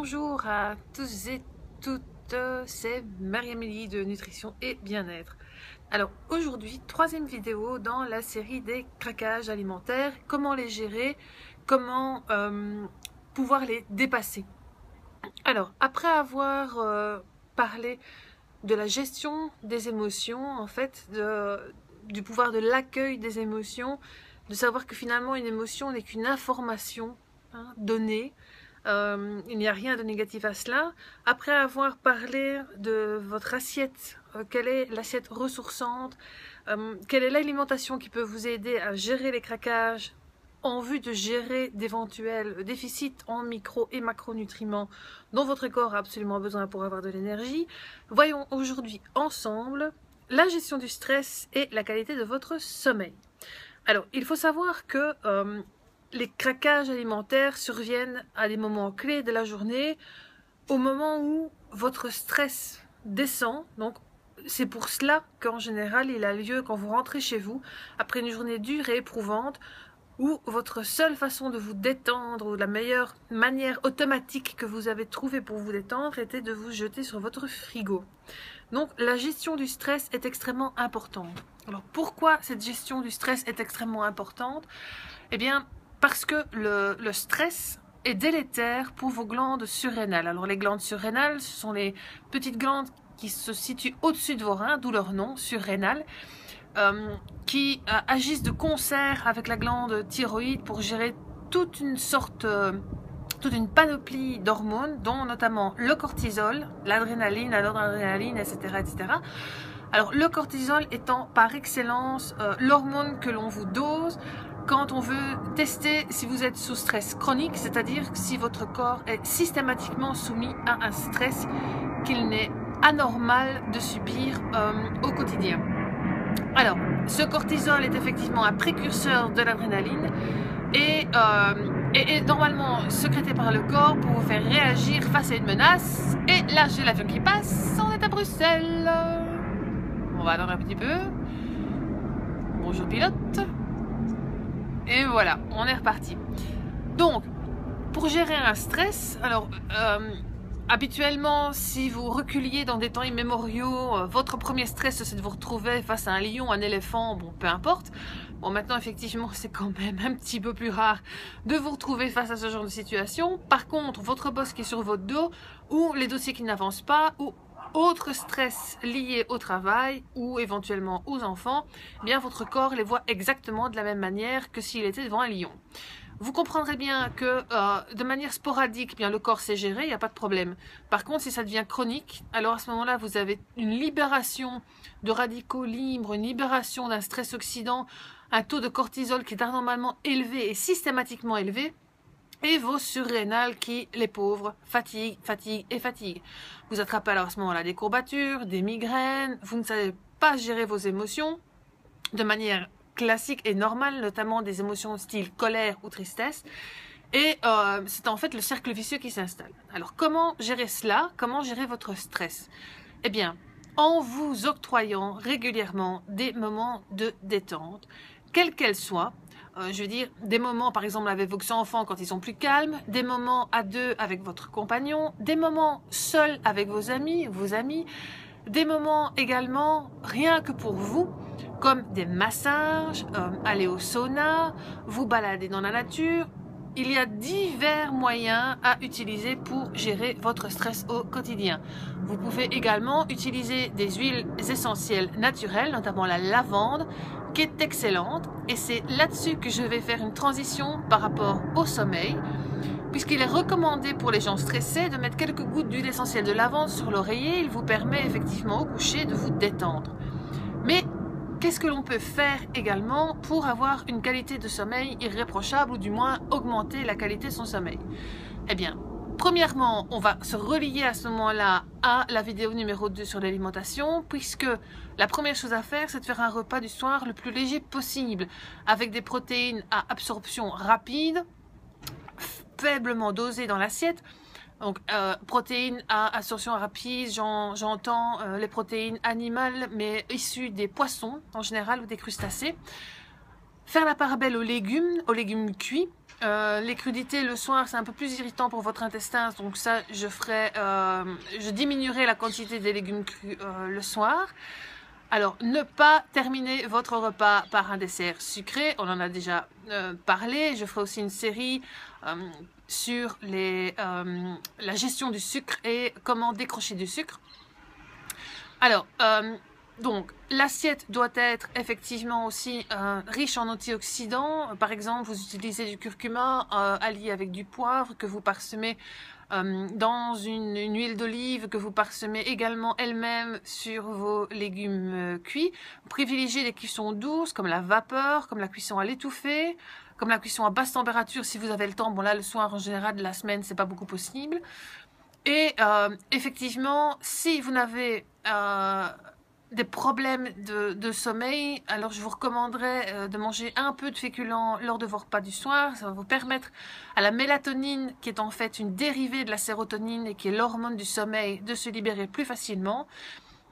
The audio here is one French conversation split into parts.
Bonjour à tous et toutes, c'est Marie-Amélie de Nutrition et Bien-être. Alors aujourd'hui, troisième vidéo dans la série des craquages alimentaires, comment les gérer, comment pouvoir les dépasser. Alors après avoir parlé de la gestion des émotions, en fait, du pouvoir de l'accueil des émotions, de savoir que finalement une émotion n'est qu'une information donnée. Il n'y a rien de négatif à cela. Après avoir parlé de votre assiette, quelle est l'assiette ressourçante, quelle est l'alimentation qui peut vous aider à gérer les craquages en vue de gérer d'éventuels déficits en micro et macronutriments dont votre corps a absolument besoin pour avoir de l'énergie. Voyons aujourd'hui ensemble la gestion du stress et la qualité de votre sommeil. Alors, il faut savoir que les craquages alimentaires surviennent à des moments clés de la journée, au moment où votre stress descend. Donc, c'est pour cela qu'en général, il a lieu quand vous rentrez chez vous, après une journée dure et éprouvante, où votre seule façon de vous détendre, ou la meilleure manière automatique que vous avez trouvée pour vous détendre, était de vous jeter sur votre frigo. Donc, la gestion du stress est extrêmement importante. Alors, pourquoi cette gestion du stress est extrêmement importante? Eh bien, parce que le stress est délétère pour vos glandes surrénales. Alors, les glandes surrénales, ce sont les petites glandes qui se situent au-dessus de vos reins, d'où leur nom, surrénales, qui agissent de concert avec la glande thyroïde pour gérer toute une panoplie d'hormones, dont notamment le cortisol, l'adrénaline, la noradrénaline, etc., etc. Alors, le cortisol étant par excellence l'hormone que l'on vous dose quand on veut tester si vous êtes sous stress chronique, c'est-à-dire si votre corps est systématiquement soumis à un stress qu'il n'est anormal de subir au quotidien. Alors, ce cortisol est effectivement un précurseur de l'adrénaline et est normalement sécrété par le corps pour vous faire réagir face à une menace. Et là, j'ai l'avion qui passe, on est à Bruxelles. On va attendre un petit peu. Bonjour pilote. Et voilà, on est reparti. Donc, pour gérer un stress, alors habituellement, si vous reculiez dans des temps immémoriaux, votre premier stress, c'est de vous retrouver face à un lion, un éléphant, bon, peu importe. Bon, maintenant, effectivement, c'est quand même un petit peu plus rare de vous retrouver face à ce genre de situation. Par contre, votre boss qui est sur votre dos, ou les dossiers qui n'avancent pas, ou autre stress lié au travail ou éventuellement aux enfants, eh bien votre corps les voit exactement de la même manière que s'il était devant un lion. Vous comprendrez bien que de manière sporadique, eh bien le corps sait gérer, il n'y a pas de problème. Par contre, si ça devient chronique, alors à ce moment-là, vous avez une libération de radicaux libres, une libération d'un stress oxydant, un taux de cortisol qui est anormalement élevé et systématiquement élevé, et vos surrénales qui, les pauvres, fatiguent, fatiguent et fatiguent. Vous attrapez alors à ce moment-là des courbatures, des migraines, vous ne savez pas gérer vos émotions de manière classique et normale, notamment des émotions style colère ou tristesse. Et c'est en fait le cercle vicieux qui s'installe. Alors comment gérer cela? Comment gérer votre stress? Eh bien, en vous octroyant régulièrement des moments de détente, quels qu'elles soient. Je veux dire, des moments par exemple avec vos enfants quand ils sont plus calmes, des moments à deux avec votre compagnon, des moments seuls avec vos amis, des moments également rien que pour vous, comme des massages, aller au sauna, vous balader dans la nature. Il y a divers moyens à utiliser pour gérer votre stress au quotidien. Vous pouvez également utiliser des huiles essentielles naturelles, notamment la lavande, qui est excellente. Et c'est là-dessus que je vais faire une transition par rapport au sommeil, puisqu'il est recommandé pour les gens stressés de mettre quelques gouttes d'huile essentielle de lavande sur l'oreiller. Il vous permet effectivement au coucher de vous détendre. Mais qu'est-ce que l'on peut faire également pour avoir une qualité de sommeil irréprochable ou du moins augmenter la qualité de son sommeil? Eh bien, premièrement, on va se relier à ce moment-là à la vidéo numéro 2 sur l'alimentation, puisque la première chose à faire, c'est de faire un repas du soir le plus léger possible, avec des protéines à absorption rapide, faiblement dosées dans l'assiette. Donc, protéines à absorption rapide, j'entends les protéines animales, mais issues des poissons en général ou des crustacés. Faire la part belle aux légumes cuits. Les crudités le soir, c'est un peu plus irritant pour votre intestin, donc ça, je diminuerai la quantité des légumes crus le soir. Alors, ne pas terminer votre repas par un dessert sucré, on en a déjà parlé. Je ferai aussi une série sur la gestion du sucre et comment décrocher du sucre. Alors, donc, l'assiette doit être effectivement aussi riche en antioxydants. Par exemple, vous utilisez du curcuma allié avec du poivre que vous parsemez dans une huile d'olive que vous parsemez également elle-même sur vos légumes cuits. Privilégiez les cuissons douces comme la vapeur, comme la cuisson à l'étouffée, comme la cuisson à basse température si vous avez le temps. Bon là, le soir en général de la semaine, c'est pas beaucoup possible. Et effectivement, si vous n'avez des problèmes de sommeil, alors je vous recommanderais de manger un peu de féculents lors de vos repas du soir. Ça va vous permettre à la mélatonine, qui est en fait une dérivée de la sérotonine et qui est l'hormone du sommeil, de se libérer plus facilement.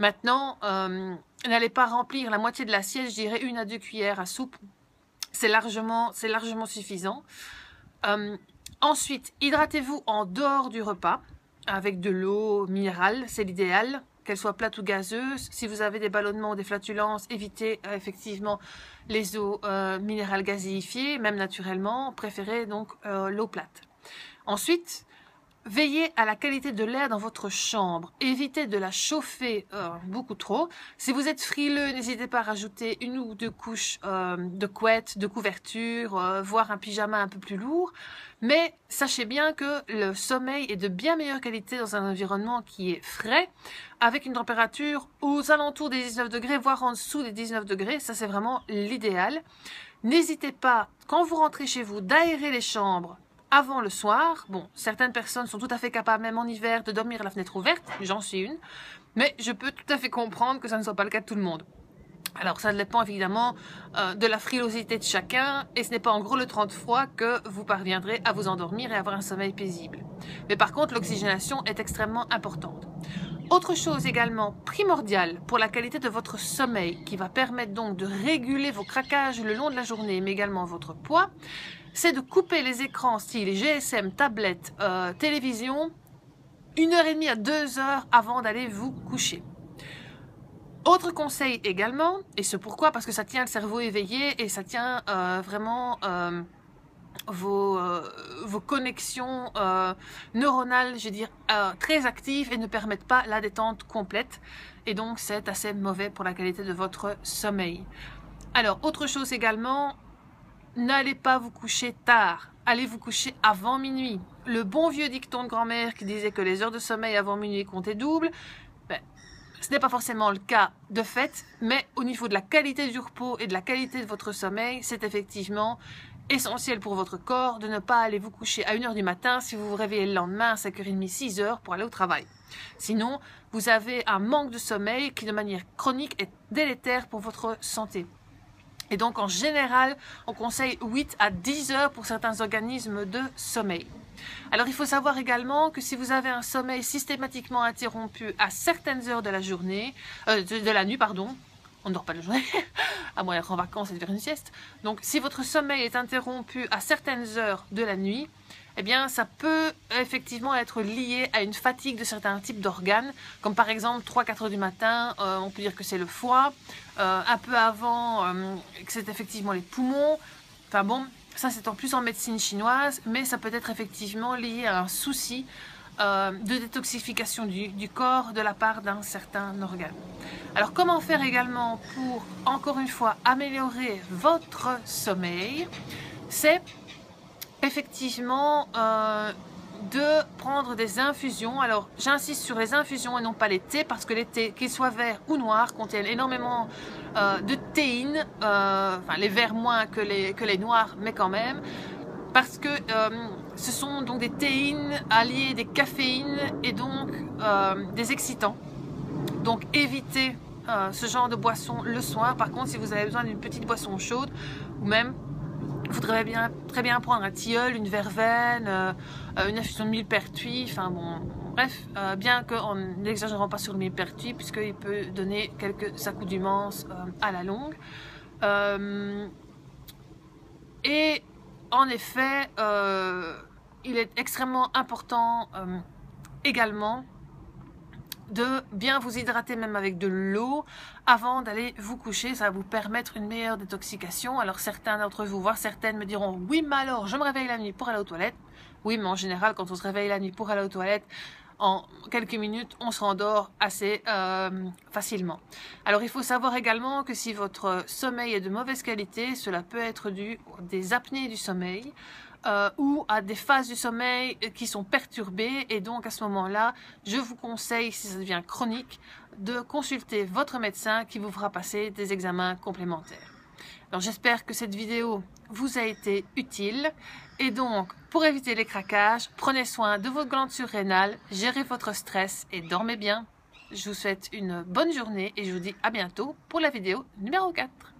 Maintenant, n'allez pas remplir la moitié de l'assiette, je dirais 1 à 2 cuillères à soupe. C'est largement suffisant. Ensuite, hydratez-vous en dehors du repas avec de l'eau minérale, c'est l'idéal, qu'elle soit plate ou gazeuse. Si vous avez des ballonnements ou des flatulences, évitez effectivement les eaux minérales gazéifiées, même naturellement. Préférez donc l'eau plate. Ensuite, veillez à la qualité de l'air dans votre chambre. Évitez de la chauffer beaucoup trop. Si vous êtes frileux, n'hésitez pas à rajouter 1 ou 2 couches de couette, de couverture, voire un pyjama un peu plus lourd. Mais sachez bien que le sommeil est de bien meilleure qualité dans un environnement qui est frais, avec une température aux alentours des 19 degrés, voire en dessous des 19 degrés. Ça, c'est vraiment l'idéal. N'hésitez pas, quand vous rentrez chez vous, d'aérer les chambres avant le soir. Bon, certaines personnes sont tout à fait capables, même en hiver, de dormir à la fenêtre ouverte. J'en suis une. Mais je peux tout à fait comprendre que ça ne soit pas le cas de tout le monde. Alors, ça dépend évidemment de la frilosité de chacun. Et ce n'est pas en gros le 30 froid que vous parviendrez à vous endormir et avoir un sommeil paisible. Mais par contre, l'oxygénation est extrêmement importante. Autre chose également primordiale pour la qualité de votre sommeil, qui va permettre donc de réguler vos craquages le long de la journée, mais également votre poids, c'est de couper les écrans style GSM, tablette, télévision, 1h30 à 2h avant d'aller vous coucher. Autre conseil également, et c'est pourquoi, parce que ça tient le cerveau éveillé et ça tient vraiment vos connexions neuronales, je veux dire, très actives et ne permettent pas la détente complète. Et donc, c'est assez mauvais pour la qualité de votre sommeil. Alors, autre chose également, n'allez pas vous coucher tard. Allez vous coucher avant minuit. Le bon vieux dicton de grand-mère qui disait que les heures de sommeil avant minuit comptaient double, ben, ce n'est pas forcément le cas de fait, mais au niveau de la qualité du repos et de la qualité de votre sommeil, c'est effectivement essentiel pour votre corps de ne pas aller vous coucher à 1h du matin si vous vous réveillez le lendemain à 5h30, 6h pour aller au travail. Sinon, vous avez un manque de sommeil qui de manière chronique est délétère pour votre santé. Et donc en général, on conseille 8 à 10 heures pour certains organismes de sommeil. Alors il faut savoir également que si vous avez un sommeil systématiquement interrompu à certaines heures de la journée, de la nuit, pardon, on ne dort pas la journée, à moins d'être en vacances et de faire une sieste. Donc si votre sommeil est interrompu à certaines heures de la nuit, eh bien ça peut effectivement être lié à une fatigue de certains types d'organes, comme par exemple 3-4 heures du matin, on peut dire que c'est le foie, un peu avant que c'est effectivement les poumons, enfin bon, ça c'est en plus en médecine chinoise, mais ça peut être effectivement lié à un souci de détoxification du corps de la part d'un certain organe. Alors comment faire également pour, encore une fois, améliorer votre sommeil? C'est effectivement de prendre des infusions. Alors j'insiste sur les infusions et non pas les thés, parce que les thés, qu'ils soient verts ou noirs, contiennent énormément de théine, enfin les verts moins que les noirs, mais quand même, parce que ce sont donc des théines alliées des caféines et donc des excitants. Donc évitez ce genre de boisson le soir. Par contre, si vous avez besoin d'une petite boisson chaude, ou même vous voudrez très bien prendre un tilleul, une verveine, une infusion de millepertuis, enfin bon, bref, bien qu'en n'exagérant pas sur le millepertuis, puisqu'il peut donner quelques accoutumance à la longue. Et en effet, il est extrêmement important également de bien vous hydrater même avec de l'eau avant d'aller vous coucher. Ça va vous permettre une meilleure détoxication. Alors certains d'entre vous, voire certaines me diront oui mais alors je me réveille la nuit pour aller aux toilettes. Oui mais en général quand on se réveille la nuit pour aller aux toilettes, en quelques minutes on se rendort assez facilement. Alors il faut savoir également que si votre sommeil est de mauvaise qualité, cela peut être dû à des apnées du sommeil, ou à des phases du sommeil qui sont perturbées, et donc à ce moment-là, je vous conseille, si ça devient chronique, de consulter votre médecin qui vous fera passer des examens complémentaires. Alors j'espère que cette vidéo vous a été utile, et donc pour éviter les craquages, prenez soin de vos glandes surrénales, gérez votre stress et dormez bien. Je vous souhaite une bonne journée et je vous dis à bientôt pour la vidéo numéro 4.